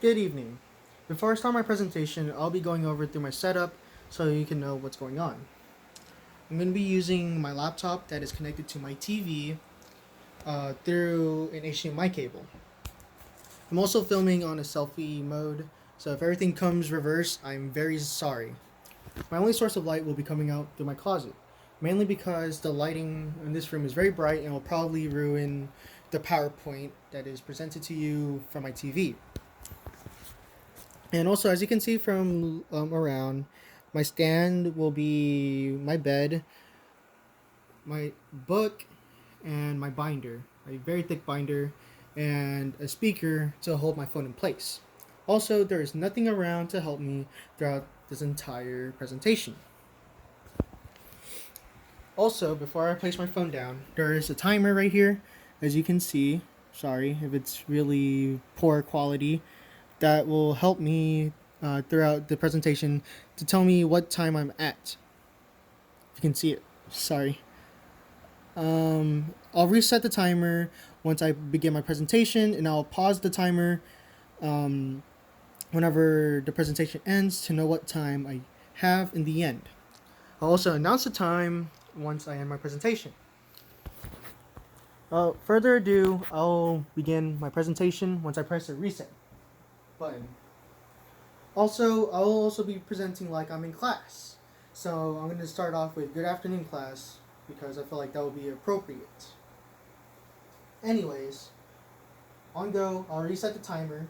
Good evening. Before I start my presentation, I'll be going over through my setup so you can know what's going on. I'm going to be using my laptop that is connected to my TV through an HDMI cable. I'm also filming on a selfie mode, so if everything comes reverse, I'm very sorry. My only source of light will be coming out through my closet, mainly because the lighting in this room is very bright and will probably ruin the PowerPoint that is presented to you from my TV. And also, as you can see from around, my stand will be my bed, my book, and my binder, a very thick binder, and a speaker to hold my phone in place. Also, there is nothing around to help me throughout this entire presentation. Also, before I place my phone down, there is a timer right here, as you can see. Sorry if it's really poor quality. That will help me throughout the presentation to tell me what time I'm at. You can see it. Sorry. I'll reset the timer once I begin my presentation, and I'll pause the timer whenever the presentation ends to know what time I have in the end. I'll also announce the time once I end my presentation. Without further ado, I'll begin my presentation once I press the reset button. Also, I'll also be presenting like I'm in class. So I'm going to start off with good afternoon class because I feel like that would be appropriate. Anyways, on go, I'll reset the timer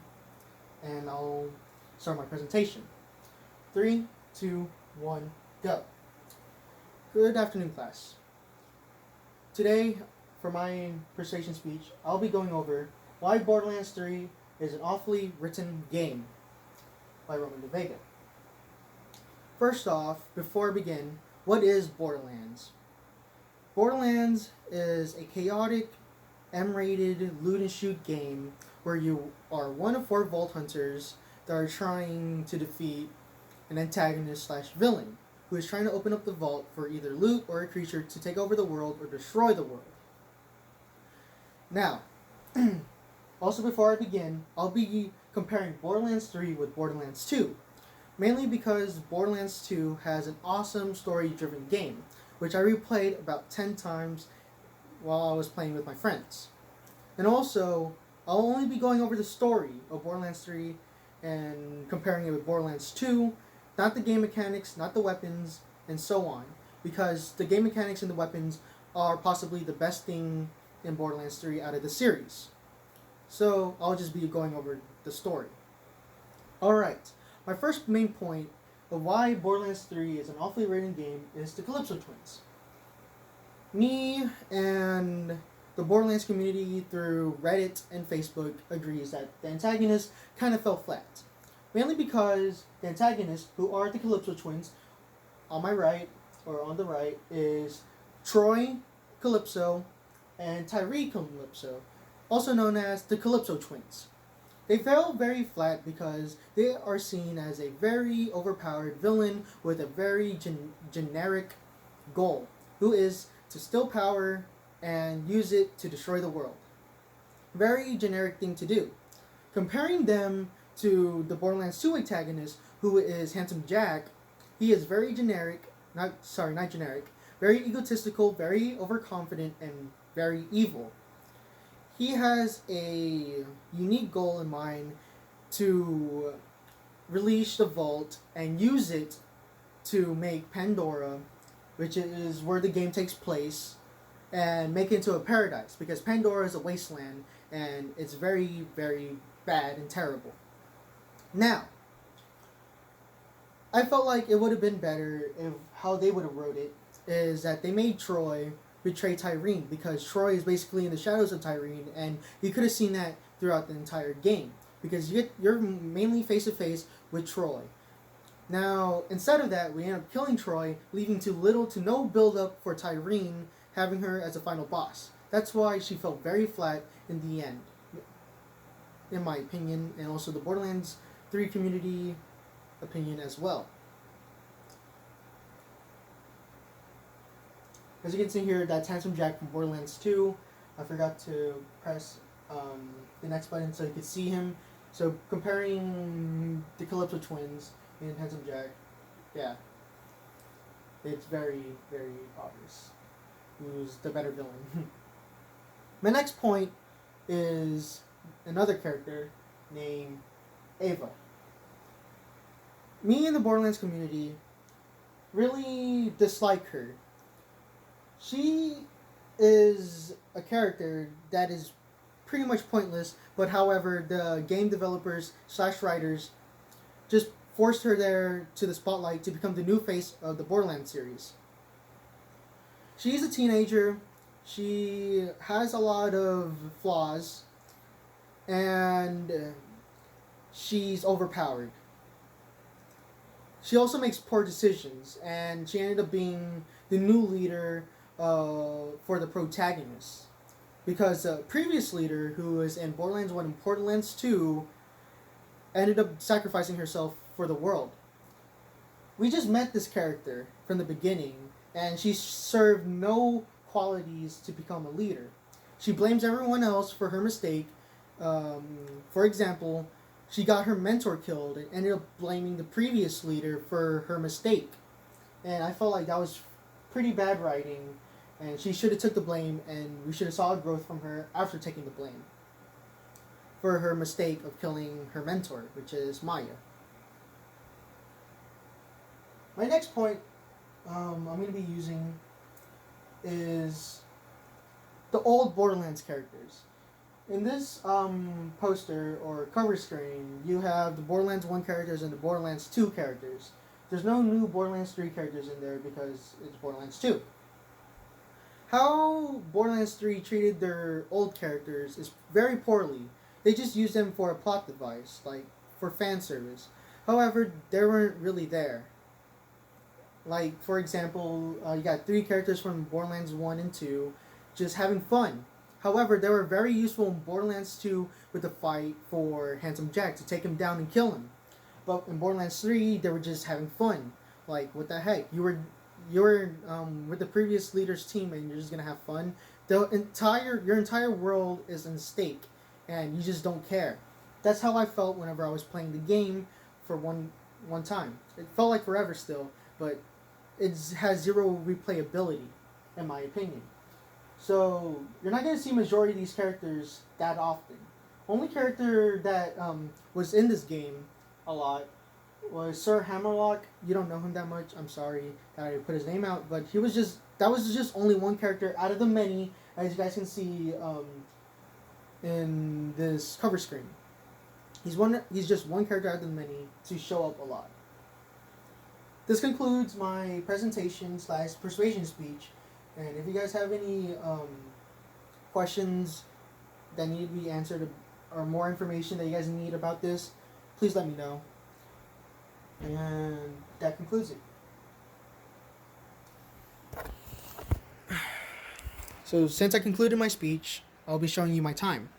and I'll start my presentation. 3, 2, 1, go. Good afternoon class. Today, for my persuasion speech, I'll be going over why Borderlands 3 is an awfully written game by Roman de Vega. First off, before I begin, what is Borderlands? Borderlands is a chaotic, M-rated loot and shoot game where you are one of 4 vault hunters that are trying to defeat an antagonist / villain who is trying to open up the vault for either loot or a creature to take over the world or destroy the world. Now, also before I begin, I'll be comparing Borderlands 3 with Borderlands 2, mainly because Borderlands 2 has an awesome story-driven game, which I replayed about 10 times while I was playing with my friends. And also, I'll only be going over the story of Borderlands 3 and comparing it with Borderlands 2, not the game mechanics, not the weapons, and so on, because the game mechanics and the weapons are possibly the best thing in Borderlands 3 out of the series. So I'll just be going over the story. Alright, my first main point of why Borderlands 3 is an awfully written game is the Calypso twins. Me and the Borderlands community through Reddit and Facebook agrees that the antagonists kind of fell flat. Mainly because the antagonists, who are the Calypso twins, on my right, or on the right, is Troy Calypso and Tyree Calypso, also known as the Calypso twins. They fell very flat because they are seen as a very overpowered villain with a very generic goal, who is to steal power and use it to destroy the world. Very generic thing to do. Comparing them to the Borderlands 2 antagonist, who is Handsome Jack, he is very generic, not generic, very egotistical, very overconfident, and very evil. He has a unique goal in mind to release the vault and use it to make Pandora, which is where the game takes place, and make it into a paradise, because Pandora is a wasteland and it's very, very bad and terrible. Now, I felt like it would have been better if how they would have wrote it is that they made Troy betray Tyreen, because Troy is basically in the shadows of Tyreen, and you could have seen that throughout the entire game, because you're mainly face to face with Troy. Now, instead of that, we end up killing Troy, leaving too little to no build up for Tyreen, having her as a final boss. That's why she fell very flat in the end, in my opinion, and also the Borderlands 3 community opinion as well. As you can see here, that's Handsome Jack from Borderlands 2. I forgot to press the next button so you could see him. So comparing the Calypso twins and Handsome Jack, yeah, it's very, very obvious who's the better villain. My next point is another character named Ava. Me and the Borderlands community really dislike her. She is a character that is pretty much pointless, but however, the game developers slash writers just forced her there to the spotlight to become the new face of the Borderlands series. She's a teenager. She has a lot of flaws, and she's overpowered. She also makes poor decisions, and she ended up being the new leader for the protagonist. Because the previous leader, who was in Borderlands 1 and Borderlands 2, ended up sacrificing herself for the world. We just met this character from the beginning, and she served no qualities to become a leader. She blames everyone else for her mistake. For example, she got her mentor killed and ended up blaming the previous leader for her mistake. And I felt like that was pretty bad writing, and she should have took the blame, and we should have saw a growth from her after taking the blame for her mistake of killing her mentor, which is Maya. My next point I'm going to be using is the old Borderlands characters. In this poster or cover screen, you have the Borderlands 1 characters and the Borderlands 2 characters. There's no new Borderlands 3 characters in there because it's Borderlands 2. How Borderlands 3 treated their old characters is very poorly. They just used them for a plot device, like for fan service. However, they weren't really there. Like, for example, you got 3 characters from Borderlands 1 and 2 just having fun. However, they were very useful in Borderlands 2 with the fight for Handsome Jack to take him down and kill him. But in Borderlands 3, they were just having fun. Like, what the heck? You're with the previous leader's team and you're just gonna have fun. Your entire world is in stake, and you just don't care. That's how I felt whenever I was playing the game for one time. It felt like forever still, but it has zero replayability, in my opinion. So you're not gonna see majority of these characters that often. Only character that was in this game a lot was Sir Hammerlock. You don't know him that much. I'm sorry that I put his name out, but that was just only one character out of the many, as you guys can see in this cover screen. He's just one character out of the many to show up a lot. This concludes my presentation / persuasion speech, and if you guys have any questions that need to be answered or more information that you guys need about this, please let me know. And that concludes it. So since I concluded my speech, I'll be showing you my time.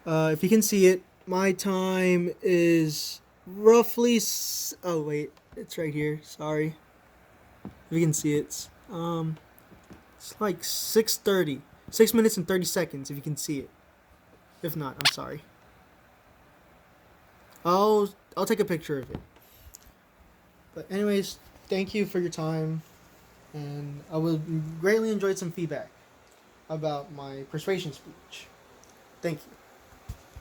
If you can see it, my time is roughly... Oh, wait. It's right here. Sorry. If you can see it. It's like 6:30. 6 minutes and 30 seconds, if you can see it. If not, I'm sorry. I'll take a picture of it. But anyways, thank you for your time, and I will greatly enjoy some feedback about my persuasion speech. Thank you.